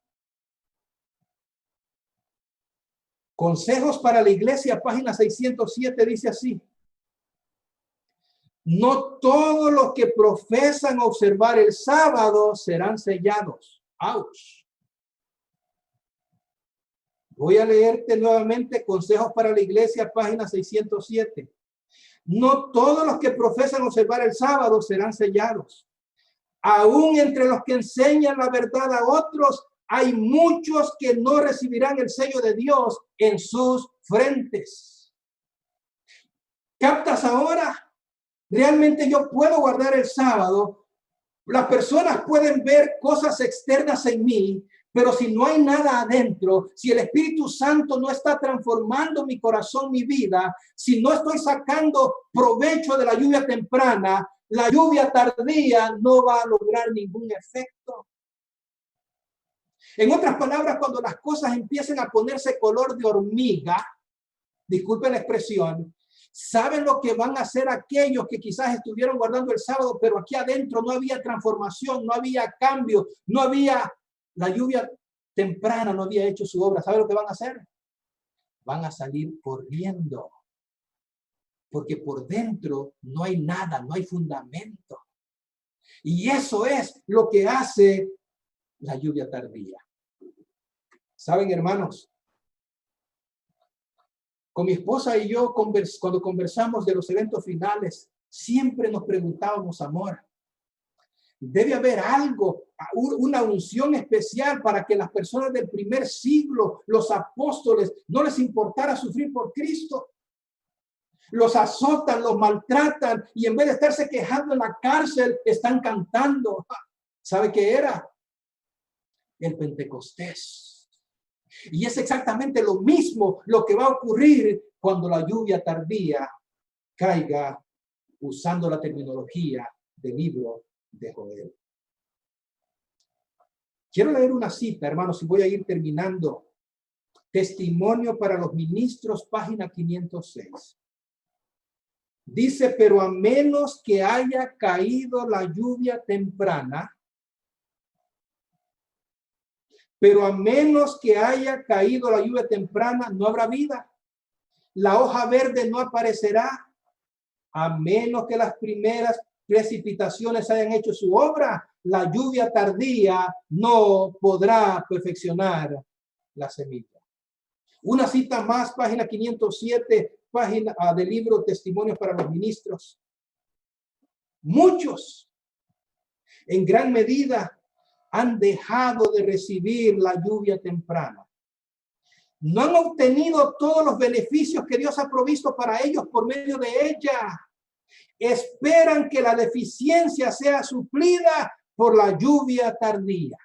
Consejos para la Iglesia, página 607, dice así. No todos los que profesan observar el sábado serán sellados. ¡Auch! Voy a leerte nuevamente Consejos para la Iglesia, página 607. No todos los que profesan observar el sábado serán sellados. Aún entre los que enseñan la verdad a otros, hay muchos que no recibirán el sello de Dios en sus frentes. ¿Captas ahora? Realmente yo puedo guardar el sábado. Las personas pueden ver cosas externas en mí, pero si no hay nada adentro, si el Espíritu Santo no está transformando mi corazón, mi vida, si no estoy sacando provecho de la lluvia temprana, la lluvia tardía no va a lograr ningún efecto. En otras palabras, cuando las cosas empiecen a ponerse color de hormiga, disculpen la expresión, ¿saben lo que van a hacer aquellos que quizás estuvieron guardando el sábado, pero aquí adentro no había transformación, no había cambio, no había, la lluvia temprana no había hecho su obra? ¿Saben lo que van a hacer? Van a salir corriendo, porque por dentro no hay nada, no hay fundamento. Y eso es lo que hace la lluvia tardía. ¿Saben, hermanos? Con mi esposa y yo, cuando conversamos de los eventos finales, siempre nos preguntábamos, amor, debe haber algo, una unción especial para que las personas del primer siglo, los apóstoles, no les importara sufrir por Cristo. Los azotan, los maltratan y en vez de estarse quejando en la cárcel, están cantando. ¿Sabe qué era? El Pentecostés. Y es exactamente lo mismo lo que va a ocurrir cuando la lluvia tardía caiga, usando la terminología del libro de Joel. Quiero leer una cita, hermanos, y voy a ir terminando. Testimonio para los ministros, página 506. Dice, pero a menos que haya caído la lluvia temprana, no habrá vida. La hoja verde no aparecerá, a menos que las primeras precipitaciones hayan hecho su obra. La lluvia tardía no podrá perfeccionar la semilla. Una cita más, página 507, página del libro Testimonios para los Ministros. Muchos, en gran medida, han dejado de recibir la lluvia temprana. No han obtenido todos los beneficios que Dios ha provisto para ellos por medio de ella. Esperan que la deficiencia sea suplida por la lluvia tardía.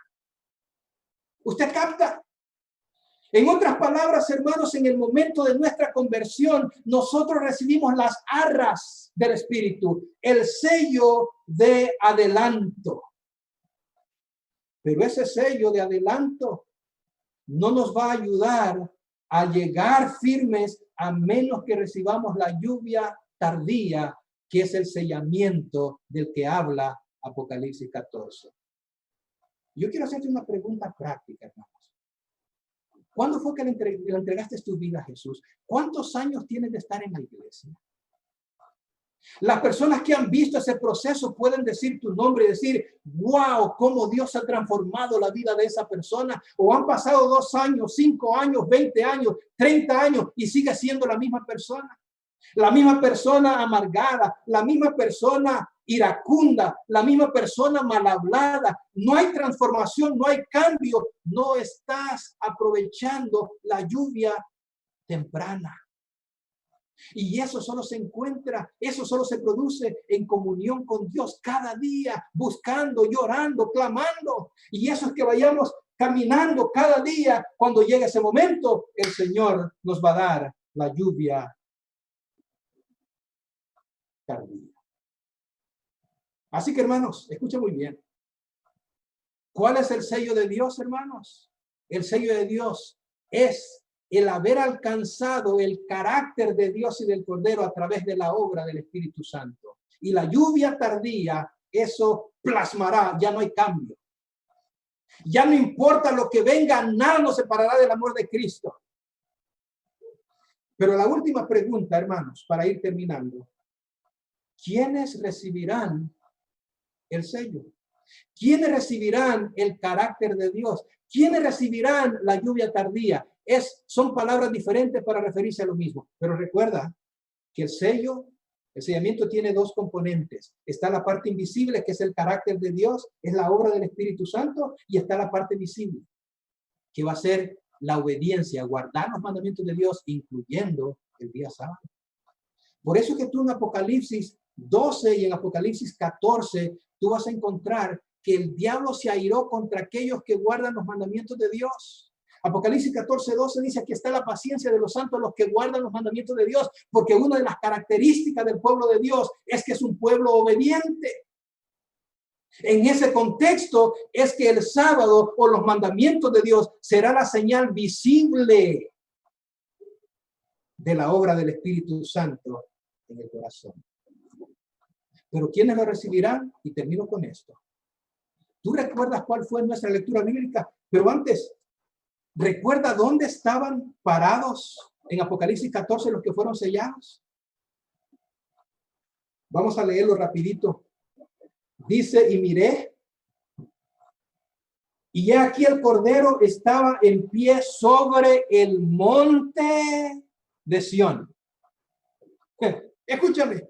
¿Usted capta? En otras palabras, hermanos, en el momento de nuestra conversión, nosotros recibimos las arras del Espíritu, el sello de adelanto. Pero ese sello de adelanto no nos va a ayudar a llegar firmes a menos que recibamos la lluvia tardía, que es el sellamiento del que habla Apocalipsis 14. Yo quiero hacerte una pregunta práctica, hermanos. ¿Cuándo fue que le entregaste tu vida a Jesús? ¿Cuántos años tienes de estar en la iglesia? Las personas que han visto ese proceso pueden decir tu nombre y decir, wow, cómo Dios ha transformado la vida de esa persona. O han pasado 2 años, 5 años, 20 años, 30 años y sigue siendo la misma persona. La misma persona amargada, la misma persona iracunda, la misma persona mal hablada. No hay transformación, no hay cambio. No estás aprovechando la lluvia temprana. Y eso solo se encuentra, eso solo se produce en comunión con Dios cada día, buscando, llorando, clamando. Y eso es que vayamos caminando cada día. Cuando llegue ese momento, el Señor nos va a dar la lluvia tardía. Así que, hermanos, escuchen muy bien. ¿Cuál es el sello de Dios, hermanos? El sello de Dios es el haber alcanzado el carácter de Dios y del Cordero a través de la obra del Espíritu Santo. Y la lluvia tardía, eso plasmará, ya no hay cambio. Ya no importa lo que venga, nada nos separará del amor de Cristo. Pero la última pregunta, hermanos, para ir terminando. ¿Quiénes recibirán el sello? ¿Quiénes recibirán el carácter de Dios? ¿Quiénes recibirán la lluvia tardía? son palabras diferentes para referirse a lo mismo. Pero recuerda que el sellamiento tiene dos componentes. Está la parte invisible, que es el carácter de Dios, es la obra del Espíritu Santo, y está la parte visible, que va a ser la obediencia, guardar los mandamientos de Dios, incluyendo el día sábado. Por eso que tú en Apocalipsis 12 y en Apocalipsis 14, tú vas a encontrar que el diablo se airó contra aquellos que guardan los mandamientos de Dios. Apocalipsis 14:12 dice: aquí está la paciencia de los santos, los que guardan los mandamientos de Dios, porque una de las características del pueblo de Dios es que es un pueblo obediente. En ese contexto es que el sábado o los mandamientos de Dios será la señal visible de la obra del Espíritu Santo en el corazón. Pero ¿quiénes lo recibirán? Y termino con esto. ¿Tú recuerdas cuál fue nuestra lectura bíblica? Pero antes, ¿recuerda dónde estaban parados en Apocalipsis 14 los que fueron sellados? Vamos a leerlo rapidito. Dice: y miré, y he aquí el Cordero estaba en pie sobre el monte de Sión. Escúchame.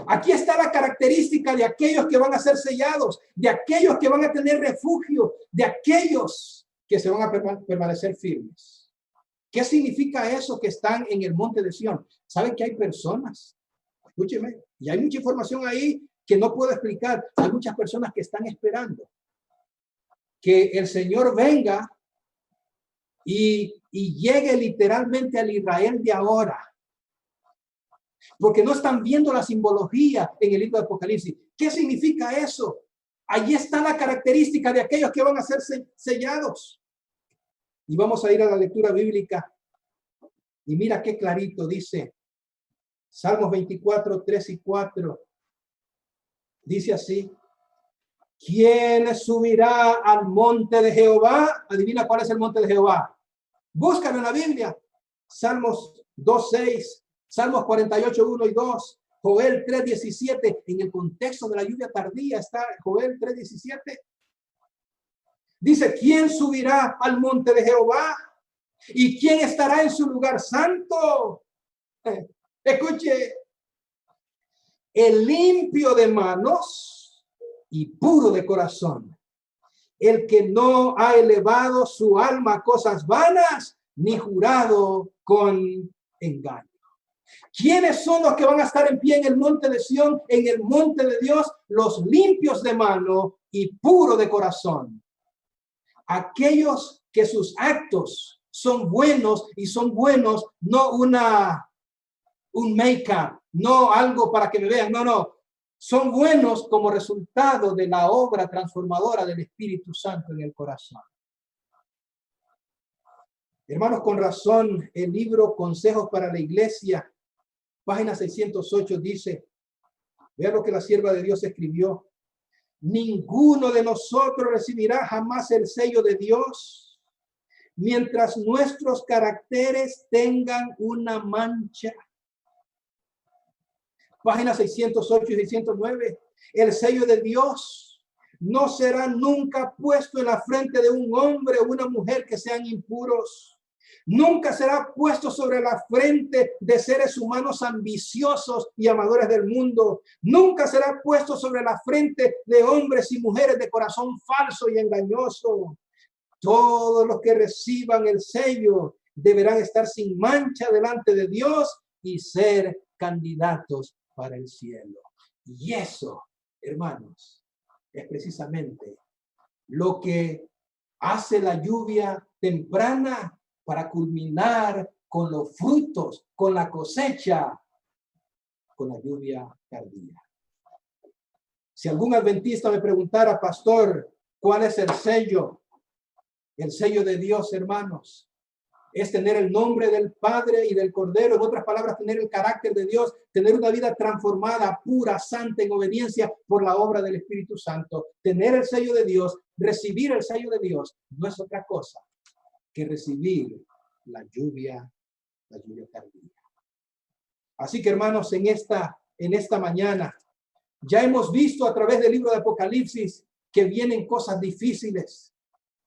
Aquí está la característica de aquellos que van a ser sellados, de aquellos que van a tener refugio, de aquellos que se van a permanecer firmes. ¿Qué significa eso que están en el monte de Sión? ¿Saben que hay personas? Escúcheme, y hay mucha información ahí que no puedo explicar. Hay muchas personas que están esperando que el Señor venga y llegue literalmente al Israel de ahora. Porque no están viendo la simbología en el libro de Apocalipsis. ¿Qué significa eso? Allí está la característica de aquellos que van a ser sellados. Y vamos a ir a la lectura bíblica. Y mira qué clarito dice Salmos 24, 3 y 4. Dice así: ¿quién subirá al monte de Jehová? Adivina cuál es el monte de Jehová. Búscalo en la Biblia. Salmos 2, 6. Salmos 48, 1 y 2, Joel 3, 17. En el contexto de la lluvia tardía está Joel 3, 17. Dice: ¿quién subirá al monte de Jehová? ¿Y quién estará en su lugar santo? Escuche: el limpio de manos y puro de corazón, el que no ha elevado su alma a cosas vanas, ni jurado con engaño. ¿Quiénes son los que van a estar en pie en el monte de Sión, en el monte de Dios? Los limpios de mano y puro de corazón. Aquellos que sus actos son buenos, y son buenos no un make-up, no algo para que me vean, no. Son buenos como resultado de la obra transformadora del Espíritu Santo en el corazón. Hermanos, con razón, el libro Consejos para la Iglesia, página 608, dice, vea lo que la sierva de Dios escribió: ninguno de nosotros recibirá jamás el sello de Dios mientras nuestros caracteres tengan una mancha. Página 608 y 609, el sello de Dios no será nunca puesto en la frente de un hombre o una mujer que sean impuros. Nunca será puesto sobre la frente de seres humanos ambiciosos y amadores del mundo. Nunca será puesto sobre la frente de hombres y mujeres de corazón falso y engañoso. Todos los que reciban el sello deberán estar sin mancha delante de Dios y ser candidatos para el cielo. Y eso, hermanos, es precisamente lo que hace la lluvia temprana para culminar con los frutos, con la cosecha, con la lluvia tardía. Si algún adventista me preguntara: pastor, ¿cuál es el sello? El sello de Dios, hermanos, es tener el nombre del Padre y del Cordero. En otras palabras, tener el carácter de Dios, tener una vida transformada, pura, santa, en obediencia por la obra del Espíritu Santo. Tener el sello de Dios, recibir el sello de Dios, no es otra cosa que recibir la lluvia tardía. Así que, hermanos, en esta mañana ya hemos visto a través del libro de Apocalipsis que vienen cosas difíciles.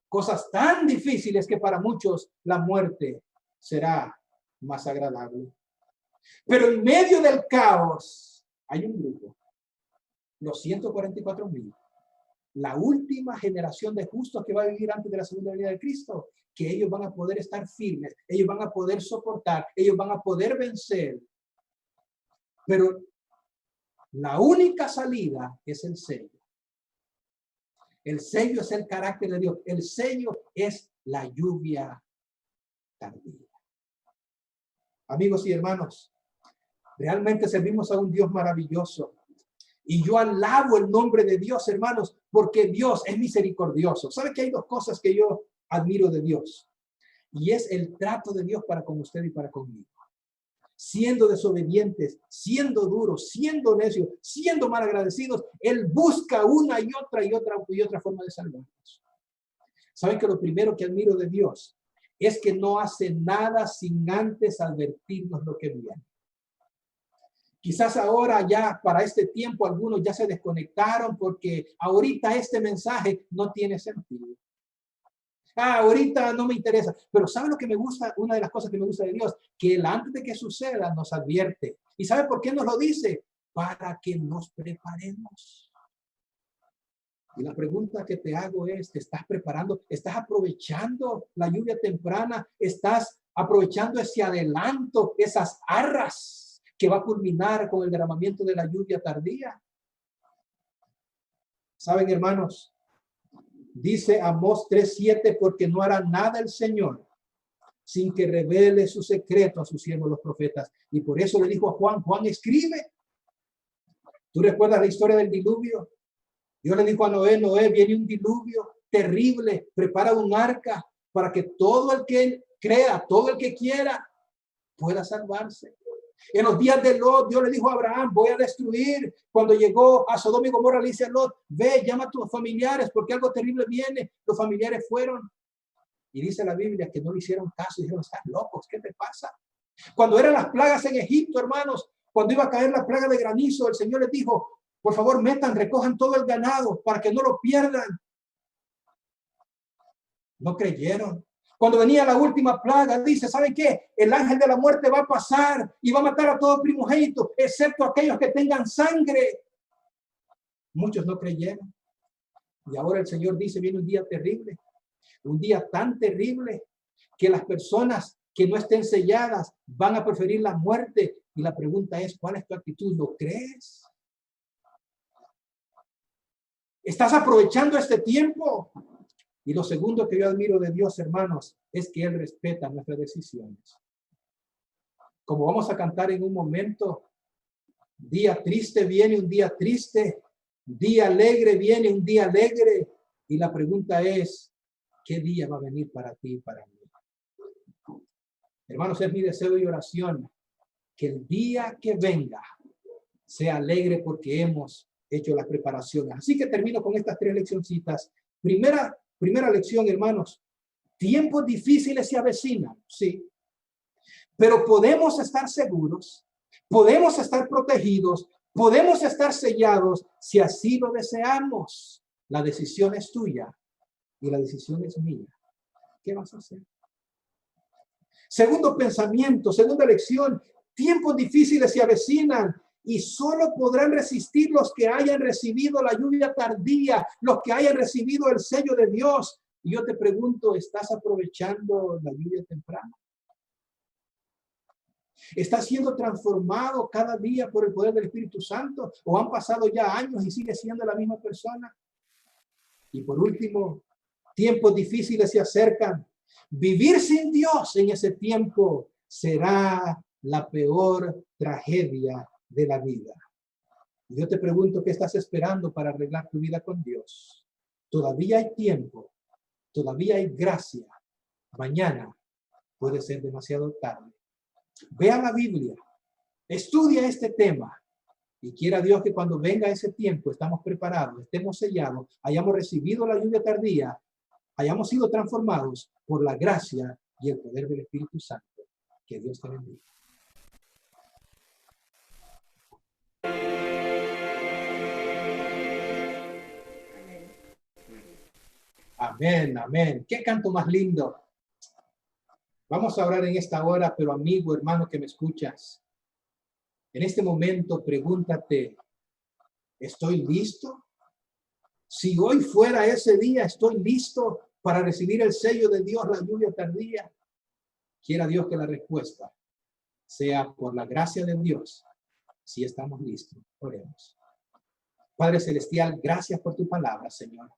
cosas tan difíciles que para muchos la muerte será más agradable. Pero en medio del caos hay un grupo, los 144,000, la última generación de justos que va a vivir antes de la segunda venida de Cristo, que ellos van a poder estar firmes, ellos van a poder soportar, ellos van a poder vencer. Pero la única salida es el sello. El sello es el carácter de Dios. El sello es la lluvia tardía. Amigos y hermanos, realmente servimos a un Dios maravilloso. Y yo alabo el nombre de Dios, hermanos, porque Dios es misericordioso. ¿Sabe que hay dos cosas que yo admiro de Dios? Y es el trato de Dios para con usted y para conmigo. Siendo desobedientes, siendo duros, siendo necios, siendo malagradecidos, Él busca una y otra forma de salvarnos. ¿Saben que lo primero que admiro de Dios es que no hace nada sin antes advertirnos lo que viene? Quizás ahora ya para este tiempo algunos ya se desconectaron porque ahorita este mensaje no tiene sentido. Ahorita no me interesa. Pero ¿sabe lo que me gusta? Una de las cosas que me gusta de Dios, que Él antes de que suceda nos advierte. ¿Y sabe por qué nos lo dice? Para que nos preparemos. Y la pregunta que te hago es, ¿te estás preparando? ¿Estás aprovechando la lluvia temprana? ¿Estás aprovechando ese adelanto, esas arras que va a culminar con el derramamiento de la lluvia tardía? ¿Saben, hermanos? Dice Amós 3:7, porque no hará nada el Señor sin que revele su secreto a sus siervos los profetas. Y por eso le dijo a Juan, Juan, escribe. ¿Tú recuerdas la historia del diluvio? Dios le dijo a Noé, Noé, viene un diluvio terrible, prepara un arca para que todo el que crea, todo el que quiera, pueda salvarse. En los días de Lot, Dios le dijo a Abraham, voy a destruir. Cuando llegó a Sodoma y Gomorra, le dice a Lot, ve, llama a tus familiares porque algo terrible viene. Los familiares fueron. Y dice la Biblia que no le hicieron caso. Dijeron, estás locos, ¿qué te pasa? Cuando eran las plagas en Egipto, hermanos, cuando iba a caer la plaga de granizo, el Señor les dijo, por favor, recojan todo el ganado para que no lo pierdan. No creyeron. Cuando venía la última plaga, dice, ¿saben qué? El ángel de la muerte va a pasar y va a matar a todo primogénito, excepto aquellos que tengan sangre. Muchos no creyeron. Y ahora el Señor dice, viene un día terrible, un día tan terrible que las personas que no estén selladas van a preferir la muerte. Y la pregunta es, ¿cuál es tu actitud? ¿Lo crees? ¿Estás aprovechando este tiempo? Y lo segundo que yo admiro de Dios, hermanos, es que Él respeta nuestras decisiones. Como vamos a cantar en un momento, día triste viene un día triste, día alegre viene un día alegre. Y la pregunta es, ¿qué día va a venir para ti y para mí? Hermanos, es mi deseo y oración que el día que venga sea alegre porque hemos hecho las preparaciones. Así que termino con estas 3 leccioncitas. Primera lección, hermanos, tiempos difíciles se avecinan, sí, pero podemos estar seguros, podemos estar protegidos, podemos estar sellados si así lo deseamos. La decisión es tuya y la decisión es mía. ¿Qué vas a hacer? Segundo pensamiento, segunda lección, tiempos difíciles se avecinan y solo podrán resistir los que hayan recibido la lluvia tardía, los que hayan recibido el sello de Dios. Y yo te pregunto, ¿estás aprovechando la lluvia temprana? ¿Estás siendo transformado cada día por el poder del Espíritu Santo? ¿O han pasado ya años y sigues siendo la misma persona? Y por último, tiempos difíciles se acercan. Vivir sin Dios en ese tiempo será la peor tragedia de la vida. Y yo te pregunto, ¿qué estás esperando para arreglar tu vida con Dios? Todavía hay tiempo, todavía hay gracia. Mañana puede ser demasiado tarde. Vea la Biblia, estudia este tema y quiera Dios que cuando venga ese tiempo estamos preparados, estemos sellados, hayamos recibido la lluvia tardía, hayamos sido transformados por la gracia y el poder del Espíritu Santo. Que Dios te bendiga. Amén. Amén, amén. ¿Qué canto más lindo? Vamos a orar en esta hora, pero amigo, hermano que me escuchas, en este momento pregúntate, ¿estoy listo? Si hoy fuera ese día, ¿estoy listo para recibir el sello de Dios, la lluvia tardía? Quiera Dios que la respuesta sea por la gracia de Dios. Si estamos listos, oremos. Padre Celestial, gracias por tu palabra, Señor.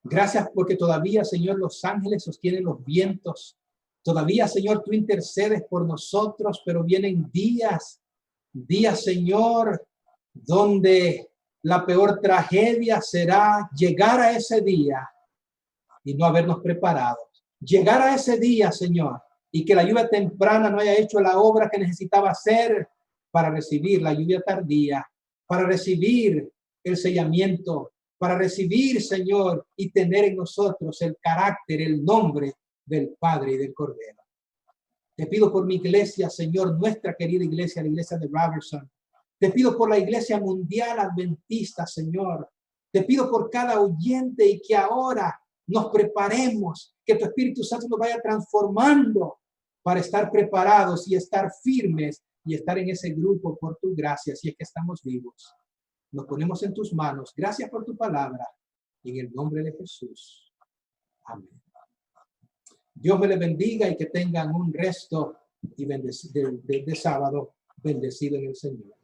Gracias porque todavía, Señor, los ángeles sostienen los vientos. Todavía, Señor, tú intercedes por nosotros, pero vienen días, Señor, donde la peor tragedia será llegar a ese día y no habernos preparado. Llegar a ese día, Señor, y que la lluvia temprana no haya hecho la obra que necesitaba hacer para recibir la lluvia tardía, para recibir el sellamiento, para recibir, Señor, y tener en nosotros el carácter, el nombre del Padre y del Cordero. Te pido por mi iglesia, Señor, nuestra querida iglesia, la iglesia de Robertson. Te pido por la iglesia mundial adventista, Señor. Te pido por cada oyente y que ahora nos preparemos, que tu Espíritu Santo nos vaya transformando para estar preparados y estar firmes y estar en ese grupo por tu gracia, si es que estamos vivos. Nos ponemos en tus manos. Gracias por tu palabra. En el nombre de Jesús. Amén. Dios me les bendiga y que tengan un resto y de sábado bendecido en el Señor.